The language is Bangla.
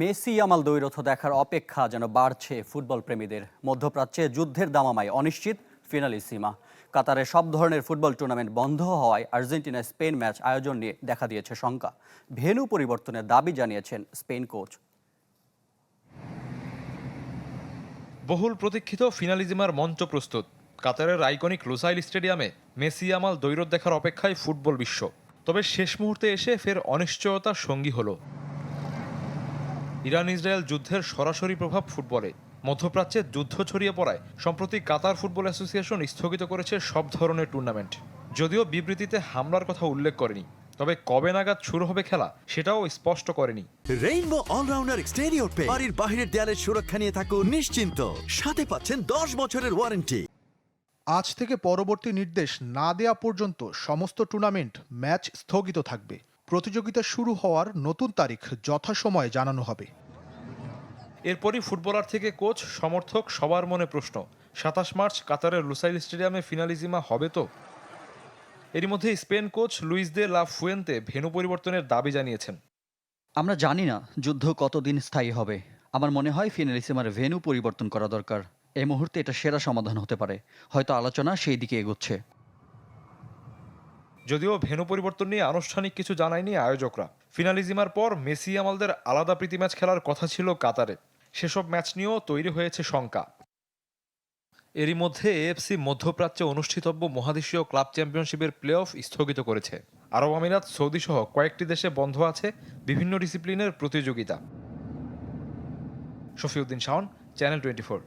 মেসি আমাল দ্বৈরথ দেখার অপেক্ষা যেন বাড়ছে ফুটবল প্রেমীদের। মধ্যপ্রাচ্যে যুদ্ধের দামামায় অনিশ্চিত ফিনালিসিমা। কাতারে সব ধরনের ফুটবল টুর্নামেন্ট বন্ধ হওয়ায় আর্জেন্টিনা স্পেন ম্যাচ আয়োজন নিয়ে দেখা দিয়েছে শঙ্কা। ভেন্যু পরিবর্তনের দাবি জানিয়েছেন স্পেন কোচ। বহুল প্রতীক্ষিত ফিনালিজিমার মঞ্চ প্রস্তুত। কাতারের আইকনিক লুসাইল স্টেডিয়ামে মেসি আমাল দ্বৈরথ দেখার অপেক্ষায় ফুটবল বিশ্ব। তবে শেষ মুহূর্তে এসে ফের অনিশ্চয়তার সঙ্গী হলো। ইরান ইসরায়েল যুদ্ধের সরাসরি প্রভাব ফুটবলে। মধ্যপ্রাচ্যে যুদ্ধ ছড়িয়ে পড়ায় সম্প্রতি কাতার ফুটবল অ্যাসোসিয়েশন স্থগিত করেছে সব ধরনের টুর্নামেন্ট। যদিও বিবৃতিতে হামলার কথা উল্লেখ করেনি, তবে কবে নাগাদ শুরু হবে খেলা সেটাও স্পষ্ট করেনি। রেইনবো অলরাউন্ডার এক্সটেরিয়র পেইন্ট বাড়ির বাহিরের দেয়ালের সুরক্ষা নিয়ে থাকুন নিশ্চিন্ত। সাথে পাচ্ছেন 10 বছরের ওয়ারেন্টি। আজ থেকে পরবর্তী নির্দেশ না দেয়া পর্যন্ত সমস্ত টুর্নামেন্ট ম্যাচ স্থগিত থাকবে। প্রতিযোগিতা শুরু হওয়ার নতুন তারিখ যথাসময়ে জানানো হবে। এরপরই ফুটবলার থেকে কোচ সমর্থক সবার মনে প্রশ্ন, 27 মার্চ কাতারের লুসাইল স্টেডিয়ামে ফিনালিজিমা হবে তো? এরই মধ্যে Spain coach Luis de la Fuente venue পরিবর্তনের দাবি জানিয়েছেন। আমরা জানি না যুদ্ধ কতদিন স্থায়ী হবে। আমার মনে হয় ফিনালিসিমার ভেন্যু পরিবর্তন করা দরকার। এই মুহূর্তে এটা সেরা সমাধান হতে পারে। হয়তো আলোচনা সেই দিকে এগোচ্ছে। যদিও ভেন্যু পরিবর্তন নিয়ে আনুষ্ঠানিক কিছু জানায়নি আয়োজকরা। ফিনালিজিমার পর মেসি আমালদের আলাদা প্রীতি ম্যাচ খেলার কথা ছিল কাতারে। সেসব ম্যাচ নিয়েও তৈরি হয়েছে শঙ্কা। এরই মধ্যে এএফসি মধ্যপ্রাচ্যে অনুষ্ঠিতব্য মহাদেশীয় ক্লাব চ্যাম্পিয়নশিপের প্লে অফ স্থগিত করেছে। আরব আমিরাত, সৌদি সহ কয়েকটি দেশে বন্ধ আছে বিভিন্ন ডিসিপ্লিনের প্রতিযোগিতা। শফিউদ্দিন শাওন, চ্যানেল 24।